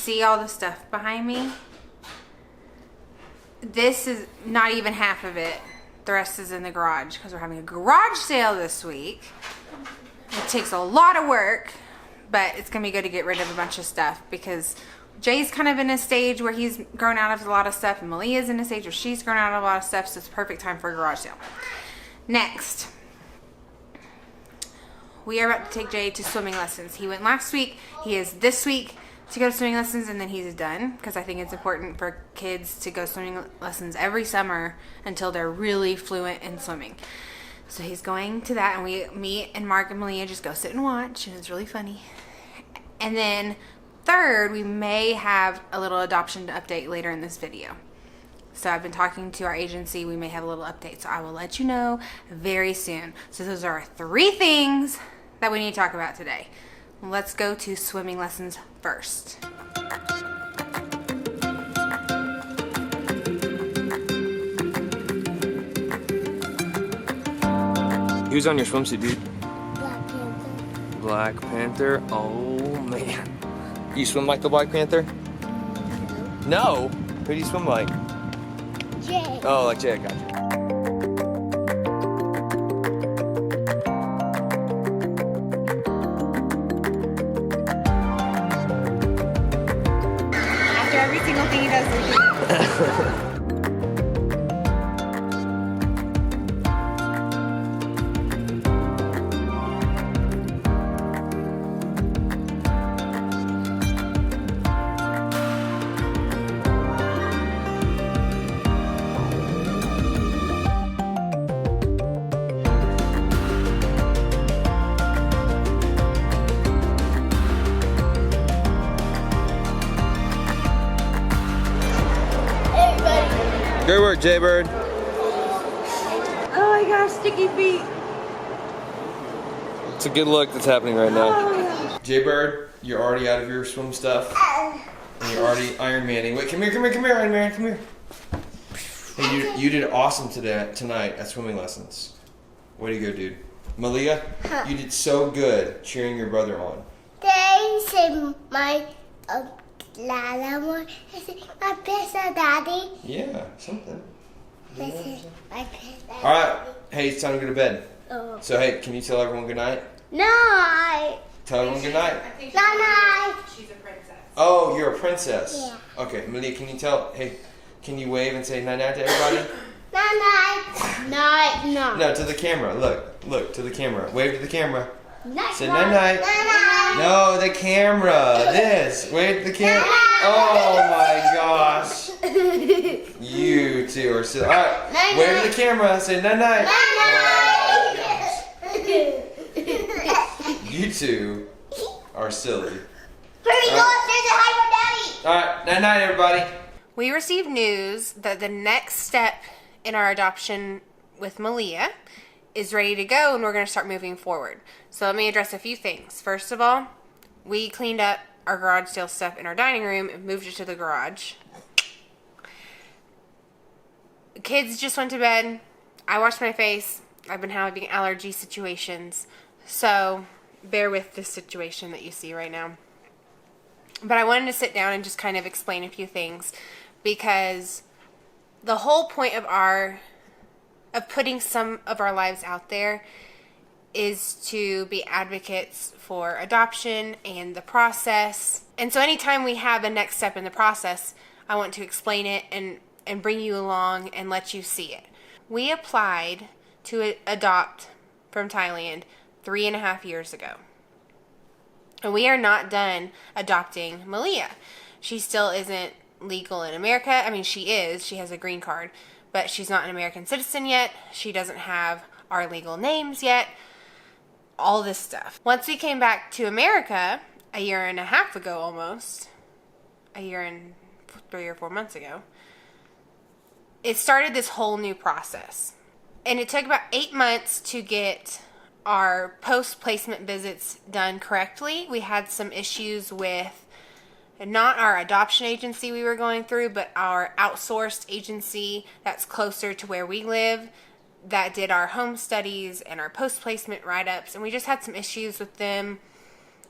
see all the stuff behind me? This is not even half of it. The rest is in the garage because we're having a garage sale this week. It takes a lot of work, but it's gonna be good to get rid of a bunch of stuff because Jay's kind of in a stage where he's grown out of a lot of stuff, and Malia's in a stage where she's grown out of a lot of stuff, so it's a perfect time for a garage sale. Next, we are about to take Jay to swimming lessons. He went last week, he is this week to go to swimming lessons, and then he's done, because I think it's important for kids to go swimming lessons every summer until they're really fluent in swimming. So he's going to that, and me and Mark and Malia just go sit and watch, and it's really funny. And then third, we may have a little adoption update later in this video. So I've been talking to our agency. We may have a little update. So I will let you know very soon. So those are our 3 things that we need to talk about today. Let's go to swimming lessons first. Who's on your swimsuit, dude? Black Panther. Black Panther? Oh, man. You swim like the Black Panther? No. Who do you swim like? Jay. Oh, like Jay, gotcha. After every single thing he does, Good work, Jaybird. oh, I got sticky feet. It's a good look that's happening right now. Jaybird, you're already out of your swim stuff. And you're already Iron Manning. Wait, come here, Iron Man, come here. Hey, you did awesome tonight at swimming lessons. Way to go, dude. Malia, you did so good cheering your brother on. They say my Lala, my pizza, Daddy. Yeah, something. This is my pizza. All right. Hey, it's time to go to bed. Oh. So, hey, can you tell everyone good night? Night. Tell everyone good night. Night. She's a princess. Oh, you're a princess. Yeah. Okay, Malia, can you tell? Hey, can you wave and say night night to everybody? Night. Night. No. No, to the camera. Look to the camera. Wave to the camera. Night. Say night night. Night. No, the camera. This. Wave to the camera. Oh my gosh. You two are silly. All right. Night, Wave night. to the camera. Say night night. You two are silly. Hurry, go upstairs and hide from Daddy. All right. Night night, everybody. We received news that the next step in our adoption with Malia is ready to go, and we're going to start moving forward. So let me address a few things. First of all, we cleaned up our garage sale stuff in our dining room and moved it to the garage. The kids just went to bed. I washed my face. I've been having allergy situations, so bear with this situation that you see right now. But I wanted to sit down and just kind of explain a few things, because the whole point of putting some of our lives out there is to be advocates for adoption and the process. And so anytime we have a next step in the process, I want to explain it and bring you along and let you see it. We applied to adopt from Thailand 3.5 years ago. And we are not done adopting Malia. She still isn't legal in America. I mean, she is. She has a green card, but she's not an American citizen yet. She doesn't have our legal names yet. All this stuff. Once we came back to America, 1.5 years ago almost, 1 year and 3 or 4 months ago, it started this whole new process. And it took about 8 months to get our post-placement visits done correctly. We had some issues with not our adoption agency we were going through, but our outsourced agency that's closer to where we live that did our home studies and our post-placement write-ups. And we just had some issues with them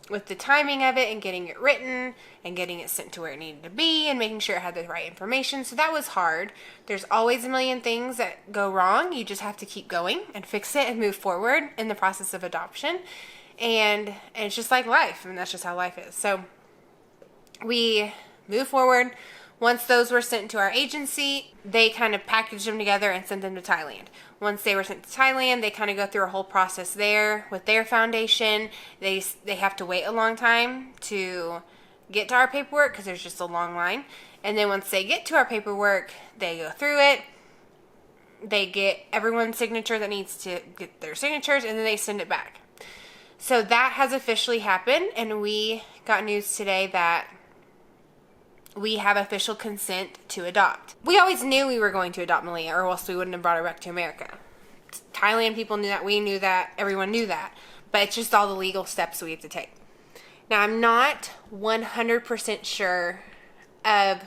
with the timing of it and getting it written and getting it sent to where it needed to be and making sure it had the right information. So that was hard. There's always a million things that go wrong. You just have to keep going and fix it and move forward in the process of adoption. And it's just like life. I mean, that's just how life is. So we move forward. Once those were sent to our agency, they kind of packaged them together and sent them to Thailand. Once they were sent to Thailand, they kind of go through a whole process there with their foundation. They have to wait a long time to get to our paperwork because there's just a long line. And then once they get to our paperwork, they go through it. They get everyone's signature that needs to get their signatures, and then they send it back. So that has officially happened, and we got news today that we have official consent to adopt. We always knew we were going to adopt Malia, or else we wouldn't have brought her back to America. Thailand people knew that, we knew that, everyone knew that, but it's just all the legal steps we have to take. Now, I'm not 100% sure of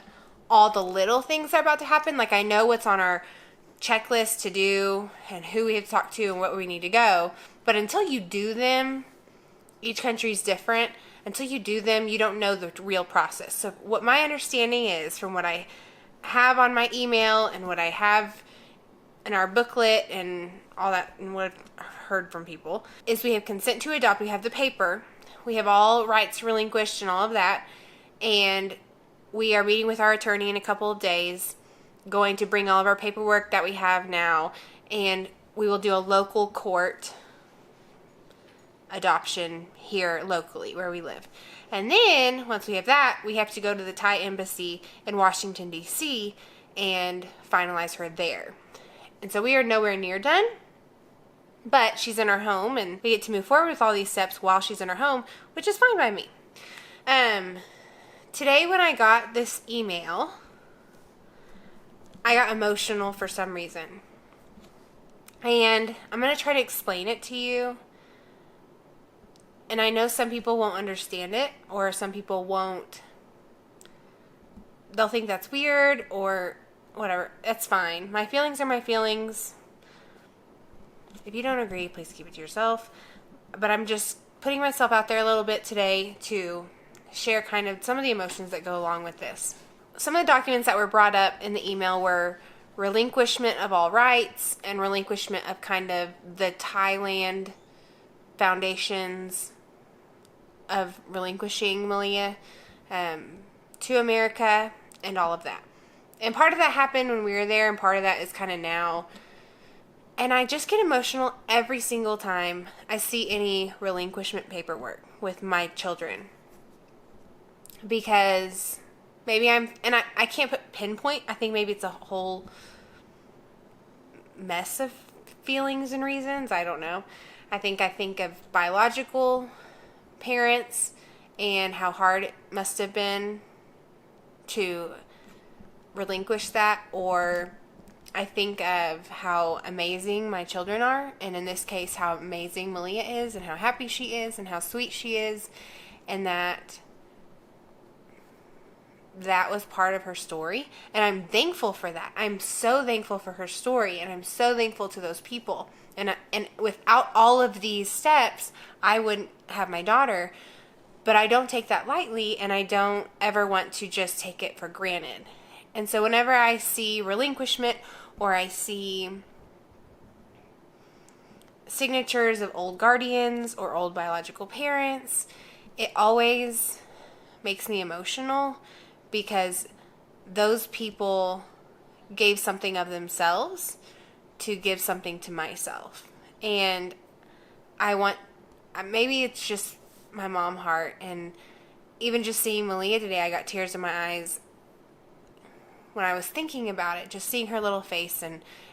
all the little things that are about to happen. Like, I know what's on our checklist to do and who we have to talk to and where we need to go, but until you do them, each country is different. Until you do them, you don't know the real process. So what my understanding is, from what I have on my email and what I have in our booklet and all that, and what I've heard from people, is we have consent to adopt. We have the paper. We have all rights relinquished and all of that. And we are meeting with our attorney in a couple of days, going to bring all of our paperwork that we have now, and we will do a local court adoption here locally where we live. And then once we have that, we have to go to the Thai embassy in Washington, D.C. and finalize her there. And so we are nowhere near done, but she's in our home and we get to move forward with all these steps while she's in our home, which is fine by me. Today when I got this email, I got emotional for some reason. And I'm going to try to explain it to you. And I know some people won't understand it, or some people won't. They'll think that's weird or whatever. That's fine. My feelings are my feelings. If you don't agree, please keep it to yourself. But I'm just putting myself out there a little bit today to share kind of some of the emotions that go along with this. Some of the documents that were brought up in the email were relinquishment of all rights and relinquishment of kind of the Thailand foundations of relinquishing Malia to America and all of that. And part of that happened when we were there, and part of that is kind of now. And I just get emotional every single time I see any relinquishment paperwork with my children. Because maybe I can't pinpoint. I think maybe it's a whole mess of feelings and reasons. I don't know. I think of biological parents and how hard it must have been to relinquish that, or I think of how amazing my children are, and in this case how amazing Malia is and how happy she is and how sweet she is, and that was part of her story, and I'm thankful for that. I'm so thankful for her story, and I'm so thankful to those people. And without all of these steps, I wouldn't have my daughter. But I don't take that lightly, and I don't ever want to just take it for granted. And so whenever I see relinquishment, or I see signatures of old guardians or old biological parents, it always makes me emotional, because those people gave something of themselves to give something to myself. And I want, maybe it's just my mom heart, and even just seeing Malia today, I got tears in my eyes when I was thinking about it, just seeing her little face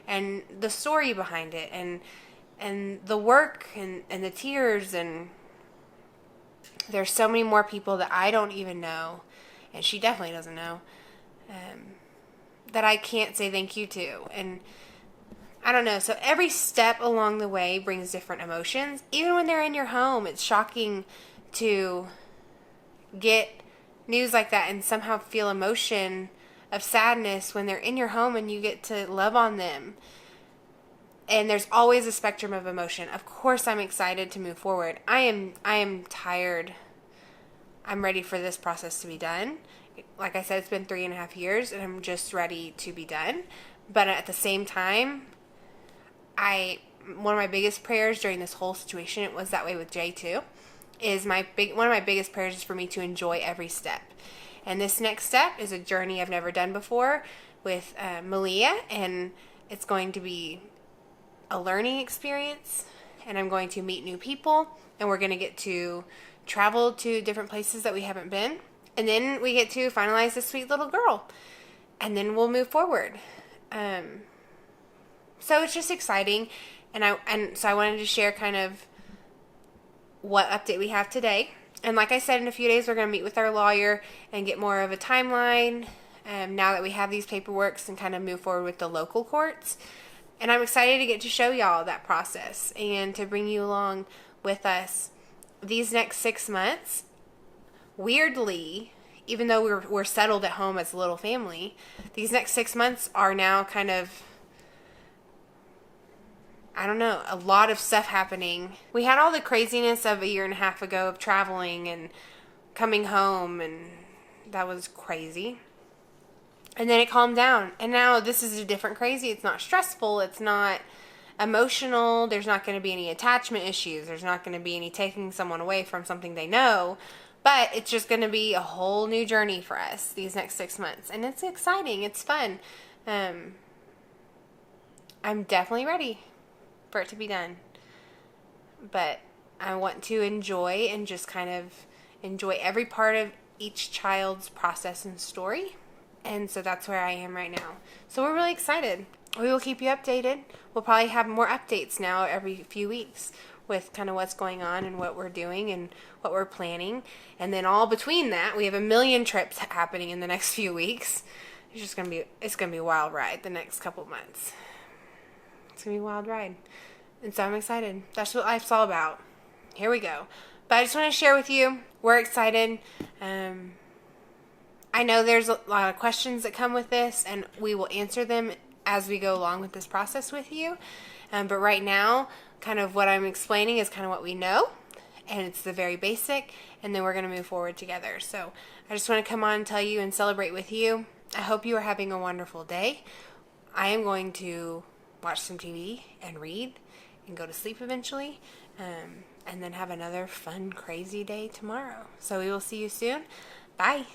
and the story behind it, and the work and the tears, and there's so many more people that I don't even know, and she definitely doesn't know, that I can't say thank you to. And I don't know, so every step along the way brings different emotions. Even when they're in your home, it's shocking to get news like that and somehow feel emotion of sadness when they're in your home and you get to love on them. And there's always a spectrum of emotion. Of course I'm excited to move forward. I am tired I'm ready for this process to be done. Like I said, it's been 3.5 years and I'm just ready to be done. But at the same time, one of my biggest prayers during this whole situation, it was that way with Jay too, is one of my biggest prayers is for me to enjoy every step. And this next step is a journey I've never done before with Malia, and it's going to be a learning experience, and I'm going to meet new people, and we're going to get to travel to different places that we haven't been, and then we get to finalize this sweet little girl, and then we'll move forward. So it's just exciting, and so I wanted to share kind of what update we have today. And like I said, in a few days we're going to meet with our lawyer and get more of a timeline now that we have these paperworks, and kind of move forward with the local courts. And I'm excited to get to show y'all that process and to bring you along with us these next 6 months. Weirdly, even though we're settled at home as a little family, these next 6 months are now kind of, I don't know, a lot of stuff happening. We had all the craziness of 1.5 years ago of traveling and coming home, and that was crazy. And then it calmed down. And now this is a different crazy. It's not stressful. It's not emotional. There's not going to be any attachment issues. There's not going to be any taking someone away from something they know. But it's just going to be a whole new journey for us these next 6 months. And it's exciting. It's fun. I'm definitely ready for it to be done. But I want to enjoy and just kind of enjoy every part of each child's process and story. And so that's where I am right now. So we're really excited. We will keep you updated. We'll probably have more updates now every few weeks with kind of what's going on and what we're doing and what we're planning. And then all between that, we have a million trips happening in the next few weeks. It's going to be a wild ride the next couple months. It's going to be a wild ride. And so I'm excited. That's what life's all about. Here we go. But I just want to share with you, we're excited. I know there's a lot of questions that come with this, and we will answer them as we go along with this process with you. But right now, kind of what I'm explaining is kind of what we know, and it's the very basic, and then we're going to move forward together. So I just want to come on and tell you and celebrate with you. I hope you are having a wonderful day. I am going to watch some TV and read and go to sleep eventually, and then have another fun, crazy day tomorrow. So we will see you soon. Bye.